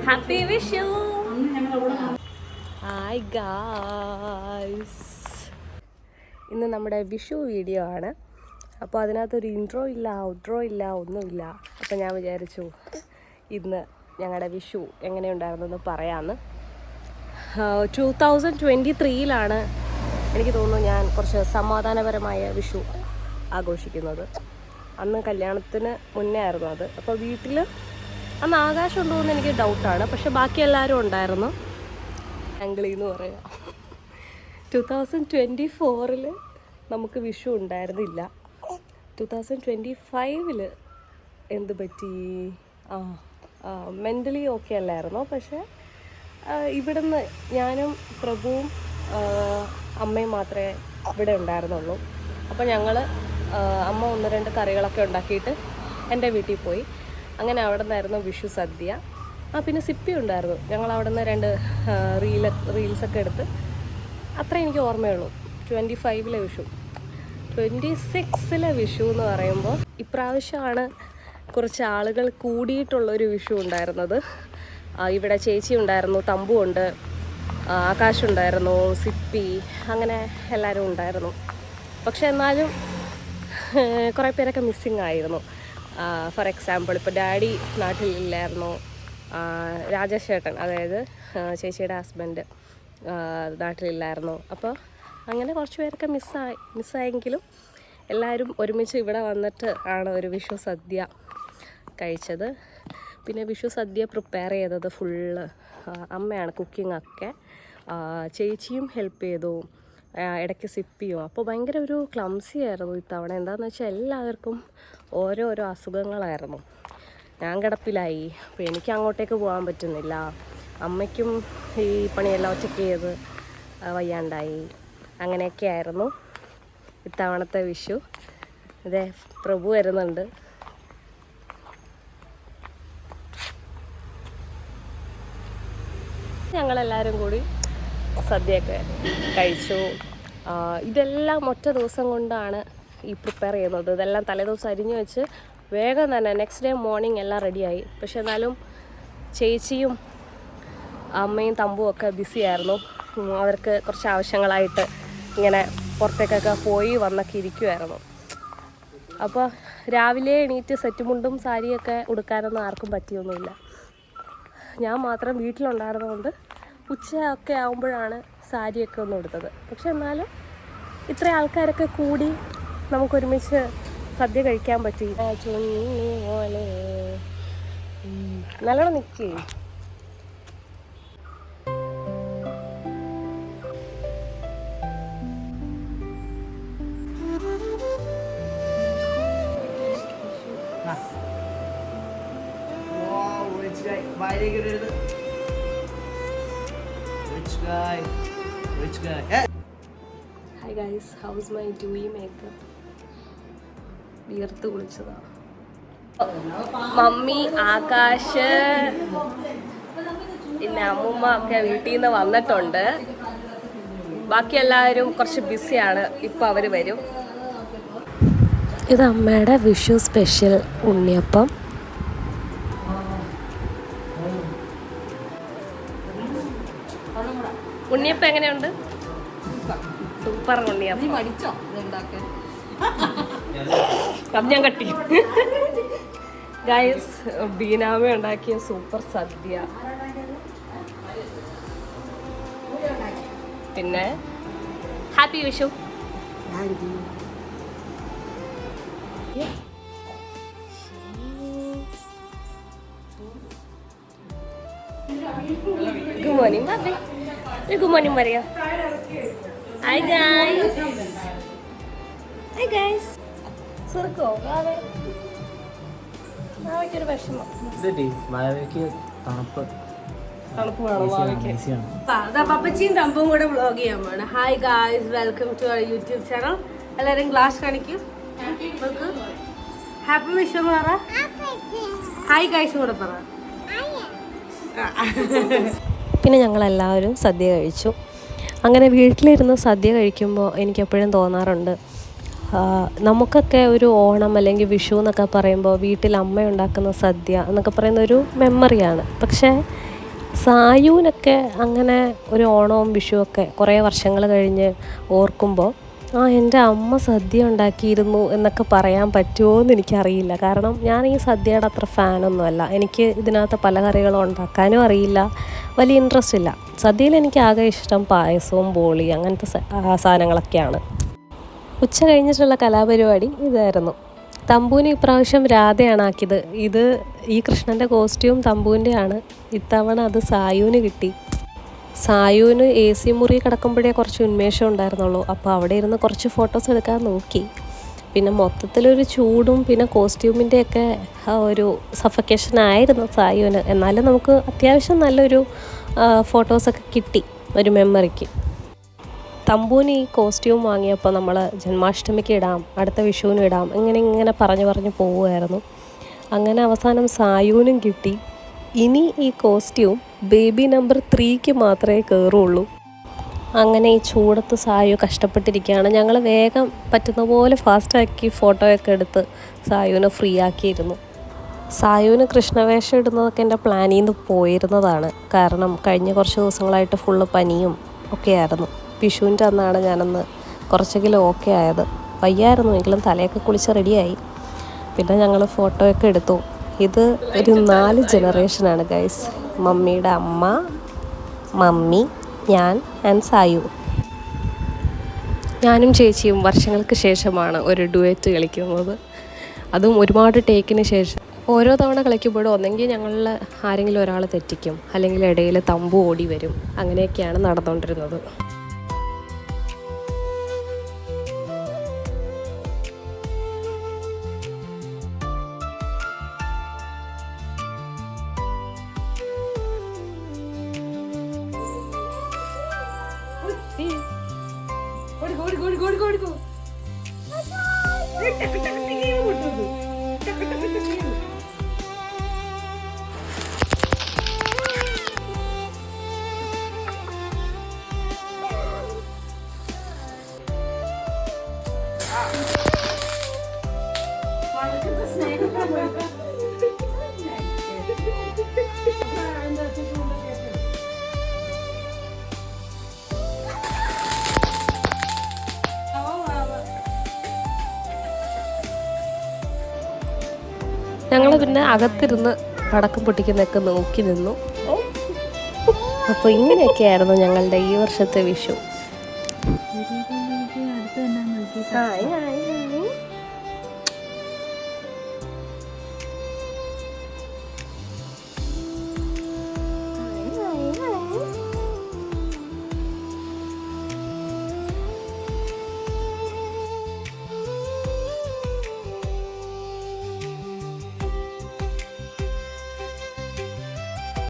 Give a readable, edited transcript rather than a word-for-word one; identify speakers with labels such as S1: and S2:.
S1: Happy Vishu. Hi guys, ഇന്ന് നമ്മുടെ Vishu video ആണ്. അപ്പോൾ അതിനകത്തൊരു ഇൻട്രോ ഇല്ല, ഔട്ട്രോ ഇല്ല, ഒന്നുമില്ല. അപ്പോൾ ഞാൻ വിചാരിച്ചു ഇന്ന് ഞങ്ങളുടെ വിഷു എങ്ങനെയുണ്ടായിരുന്നെന്ന് പറയാമെന്ന്. 2023 എനിക്ക് തോന്നുന്നു ഞാൻ കുറച്ച് സമാധാനപരമായ വിഷു ആഘോഷിക്കുന്നത്. അന്ന് കല്യാണത്തിന് മുന്നേ ആയിരുന്നു അത്. അപ്പോൾ വീട്ടിൽ അന്ന് ആകാശം ഉണ്ടോ എന്ന് എനിക്ക് ഡൗട്ടാണ്, പക്ഷെ ബാക്കി എല്ലാവരും ഉണ്ടായിരുന്നു. ആംഗിളിന്ന് പറയാം. 2024 നമുക്ക് വിഷു ഉണ്ടായിരുന്നില്ല. 2025 എന്ത് പറ്റി? മെൻ്റലി ഓക്കെ അല്ലായിരുന്നു. പക്ഷേ ഇവിടുന്ന് ഞാനും പ്രഭുവും അമ്മയും മാത്രമേ ഇവിടെ ഉണ്ടായിരുന്നുള്ളൂ. അപ്പോൾ ഞങ്ങൾ അമ്മ 1-2 കറികളൊക്കെ ഉണ്ടാക്കിയിട്ട് എൻ്റെ വീട്ടിൽ പോയി. അങ്ങനെ അവിടെ നിന്നായിരുന്നു വിഷു സദ്യ. പിന്നെ സിപ്പി ഉണ്ടായിരുന്നു. ഞങ്ങൾ അവിടെ നിന്ന് 2 റീൽസൊക്കെ എടുത്ത്. അത്ര എനിക്ക് ഓർമ്മയുള്ളൂ 25 വിഷു. 26 വിഷു എന്ന് പറയുമ്പോൾ ഇപ്രാവശ്യമാണ് കുറച്ച് ആളുകൾ കൂടിയിട്ടുള്ളൊരു വിഷു ഉണ്ടായിരുന്നത്. ഇവിടെ ചേച്ചി ഉണ്ടായിരുന്നു, തമ്പു ഉണ്ട്, ആകാശുണ്ടായിരുന്നു, സിപ്പി, അങ്ങനെ എല്ലാവരും ഉണ്ടായിരുന്നു. പക്ഷെ എന്നാലും കുറേ പേരൊക്കെ മിസ്സിങ് ആയിരുന്നു. ഫോർ എക്സാമ്പിൾ ഇപ്പോൾ ഡാഡി നാട്ടിലില്ലായിരുന്നു, രാജേഷ് ചേട്ടൻ, അതായത് ചേച്ചിയുടെ ഹസ്ബൻഡ് നാട്ടിലില്ലായിരുന്നു. അപ്പോൾ അങ്ങനെ കുറച്ച് പേരൊക്കെ മിസ്സായെങ്കിലും എല്ലാവരും ഒരുമിച്ച് ഇവിടെ വന്നിട്ട് ആണ് ഒരു വിഷു സദ്യ കഴിച്ചത്. പിന്നെ വിഷു സദ്യ പ്രിപ്പയർ ചെയ്തത് ഫുള്ള് അമ്മയാണ്, കുക്കിംഗ് ഒക്കെ. ചേച്ചിയും ഹെൽപ്പ് ചെയ്തു, ഇടയ്ക്ക് സിപ്പിയും. അപ്പോൾ ഭയങ്കര ഒരു ക്ലംസി ആയിരുന്നു ഇത്തവണ. എന്താണെന്ന് വെച്ചാൽ എല്ലാവർക്കും ഓരോരോ അസുഖങ്ങളായിരുന്നു. ഞാൻ കിടപ്പിലായി, അപ്പോൾ എനിക്ക് അങ്ങോട്ടേക്ക് പോകാൻ പറ്റുന്നില്ല. അമ്മയ്ക്കും ഈ പണിയെല്ലാം ഒറ്റയ്ക്ക് ചെയ്ത് വയ്യാണ്ടായി. അങ്ങനെയൊക്കെ ആയിരുന്നു ഇത്തവണത്തെ വിഷു. ഇതേ പ്രഭു വരുന്നുണ്ട്. ഞങ്ങളെല്ലാവരും കൂടി സദ്യയൊക്കെ കഴിച്ചു. ഇതെല്ലാം ഒറ്റ ദിവസം കൊണ്ടാണ് ഈ പ്രിപ്പയർ ചെയ്യുന്നത്. ഇതെല്ലാം തലേദിവസം അരിഞ്ഞു വെച്ച് വേഗം തന്നെ നെക്സ്റ്റ് ഡേ മോർണിംഗ് എല്ലാം റെഡിയായി. പക്ഷെ എന്നാലും ചേച്ചിയും അമ്മയും തമ്പും ഒക്കെ ബിസി ആയിരുന്നു. അവർക്ക് കുറച്ച് ആവശ്യങ്ങളായിട്ട് ഇങ്ങനെ പുറത്തേക്കൊക്കെ പോയി വന്നൊക്കെ ഇരിക്കുമായിരുന്നു. അപ്പോൾ രാവിലെ എണീറ്റ് സെറ്റ് മുണ്ടും സാരിയൊക്കെ ഉടുക്കാനൊന്നും ആർക്കും പറ്റിയൊന്നുമില്ല. ഞാൻ മാത്രം വീട്ടിലുണ്ടായിരുന്നതുകൊണ്ട് ഉച്ചയൊക്കെ ആകുമ്പോഴാണ് സാരിയൊക്കെ ഒന്ന് എടുത്തത്. പക്ഷെ എന്നാലും ഇത്ര ആൾക്കാരൊക്കെ കൂടി നമുക്കൊരുമിച്ച് സദ്യ കഴിക്കാൻ പറ്റി. പോലെ നല്ലോണം നിൽക്കേ. Hi guys, how's my dewy makeup. വിയർത്ത് കുളിച്ചതാണ്. മമ്മി, ആകാശ്, പിന്നെ അമ്മൂമ്മ ഒക്കെ വീട്ടിൽ നിന്ന് വന്നിട്ടുണ്ട്. ബാക്കി എല്ലാവരും കുറച്ച് ബിസിയാണ്. ഇപ്പോൾ അവർ വരും. ഇത് അമ്മയുടെ വിഷു സ്പെഷ്യൽ ഉണ്ണിയപ്പം. ഉണ്ണിയപ്പം എങ്ങനെയുണ്ട്? സൂപ്പർ ഉണ്ണിയപ്പം. അത് ഞാൻ കട്ടി. ഗൈസ്, ബീനാമ ഉണ്ടാക്കിയ സൂപ്പർ സദ്യ. പിന്നെ ഹാപ്പി വിഷു. ഗുഡ് മോർണിംഗ് ബാബി. ഗുഡ് മോർണിംഗ് പറയാം. Hi guys. Hi guys. സുർക്കോ മാവയ്ക്കൊരു വിഷമം. തണുപ്പ് വേണം മാവയ്ക്ക്. പപ്പച്ചിയും തമ്പും കൂടെ വ്ളോഗ് ചെയ്യാൻ വേണം. Hi guys, welcome to our YouTube channel. എല്ലാവരും ഗ്ലാസ് കാണിക്കും. ഹാപ്പി വിഷു എന്ന് പറ. ഹായ് ഗൈസും കൂടെ പറ. പിന്നെ ഞങ്ങളെല്ലാവരും സദ്യ കഴിച്ചു. അങ്ങനെ വീട്ടിലിരുന്ന് സദ്യ കഴിക്കുമ്പോൾ എനിക്കെപ്പോഴും തോന്നാറുണ്ട്, നമുക്കൊക്കെ ഒരു ഓണം അല്ലെങ്കിൽ വിഷു എന്നൊക്കെ പറയുമ്പോൾ വീട്ടിൽ അമ്മ ഉണ്ടാക്കുന്ന സദ്യ എന്നൊക്കെ പറയുന്ന ഒരു മെമ്മറിയാണ്. പക്ഷേ സായൂനൊക്കെ അങ്ങനെ ഒരു ഓണവും വിഷുവൊക്കെ കുറേ വർഷങ്ങൾ കഴിഞ്ഞ് ഓർക്കുമ്പോൾ എൻ്റെ അമ്മ സദ്യ ഉണ്ടാക്കിയിരുന്നു എന്നൊക്കെ പറയാൻ പറ്റുമോ എന്ന് എനിക്കറിയില്ല. കാരണം ഞാൻ ഈ സദ്യയുടെ അത്ര ഫാനൊന്നുമല്ല. എനിക്ക് ഇതിനകത്ത് പല കറികളും ഉണ്ടാക്കാനും അറിയില്ല, വലിയ ഇൻട്രസ്റ്റ് ഇല്ല. സദ്യയിൽ എനിക്ക് ആകെ ഇഷ്ടം പായസവും ബോളി അങ്ങനത്തെ സാധനങ്ങളൊക്കെയാണ്. ഉച്ച കഴിഞ്ഞിട്ടുള്ള കലാപരിപാടി ഇതായിരുന്നു. തമ്പൂന് ഇപ്രാവശ്യം രാധയാണ് ആക്കിയത്. ഈ കൃഷ്ണൻ്റെ കോസ്റ്റ്യൂം തമ്പൂൻ്റെയാണ്. ഇത്തവണ അത് സായൂന് കിട്ടി. സായൂന് AC മുറി കിടക്കുമ്പോഴേ കുറച്ച് ഉന്മേഷം ഉണ്ടായിരുന്നുള്ളൂ. അപ്പോൾ അവിടെ ഇരുന്ന് കുറച്ച് ഫോട്ടോസ് എടുക്കാൻ നോക്കി. പിന്നെ മൊത്തത്തിലൊരു ചൂടും പിന്നെ കോസ്റ്റ്യൂമിൻ്റെയൊക്കെ ഒരു സഫക്കേഷൻ ആയിരുന്നു സായൂന്. എന്നാലും നമുക്ക് അത്യാവശ്യം നല്ലൊരു ഫോട്ടോസൊക്കെ കിട്ടി ഒരു മെമ്മറിക്ക്. തമ്പൂന് ഈ കോസ്റ്റ്യൂം വാങ്ങിയപ്പോൾ നമ്മൾ ജന്മാഷ്ടമിക്ക് ഇടാം, അടുത്ത വിഷുവിന് ഇടാം, ഇങ്ങനെ പറഞ്ഞ് പോവുമായിരുന്നു. അങ്ങനെ അവസാനം സായൂനും കിട്ടി. ഇനി ഈ കോസ്റ്റ്യൂം ബേബി നമ്പർ 3ക്ക് മാത്രമേ കയറുള്ളൂ. അങ്ങനെ ഈ ചൂടത്ത് സായു കഷ്ടപ്പെട്ടിരിക്കുകയാണ്. ഞങ്ങൾ വേഗം പറ്റുന്ന പോലെ ഫാസ്റ്റാക്കി ഫോട്ടോയൊക്കെ എടുത്ത് സായുവിനെ ഫ്രീ ആക്കിയിരുന്നു. സായുവിന് കൃഷ്ണവേഷം ഇടുന്നതൊക്കെ എൻ്റെ പ്ലാനിൽ നിന്ന് പോയിരുന്നതാണ്. കാരണം കഴിഞ്ഞ കുറച്ച് ദിവസങ്ങളായിട്ട് ഫുള്ള് പനിയും ഒക്കെ ആയിരുന്നു. വിഷുവിൻ്റെ അന്നാണ് ഞാനന്ന് കുറച്ചെങ്കിലും ഓക്കെ ആയത്. വയ്യായിരുന്നു എങ്കിലും തലയൊക്കെ കുളിച്ച് റെഡിയായി. പിന്നെ ഞങ്ങൾ ഫോട്ടോയൊക്കെ എടുത്തു. ഇത് ഒരു 4 ജനറേഷനാണ് ഗൈസ്. മമ്മിയുടെ അമ്മ, മമ്മി, ഞാൻ ആൻഡ് സായു. ഞാനും ചേച്ചിയും വർഷങ്ങൾക്ക് ശേഷമാണ് ഒരു ഡുവറ്റ് കളിക്കുന്നത്. അതും ഒരുപാട് ടേക്കിന് ശേഷം. ഓരോ തവണ കളിക്കുമ്പോഴും ഒന്നെങ്കിൽ ഞങ്ങളിൽ ആരെങ്കിലും ഒരാൾ തെറ്റിക്കും, അല്ലെങ്കിൽ ഇടയിൽ തമ്പു ഓടി വരും. അങ്ങനെയൊക്കെയാണ് നടന്നുകൊണ്ടിരുന്നത്. ഞങ്ങൾ പിന്നെ അകത്തിരുന്ന് പടക്കം പൊട്ടിക്കുന്നതൊക്കെ നോക്കി നിന്നു. അപ്പോൾ ഇങ്ങനെയൊക്കെയായിരുന്നു ഞങ്ങളുടെ ഈ വർഷത്തെ വിഷു.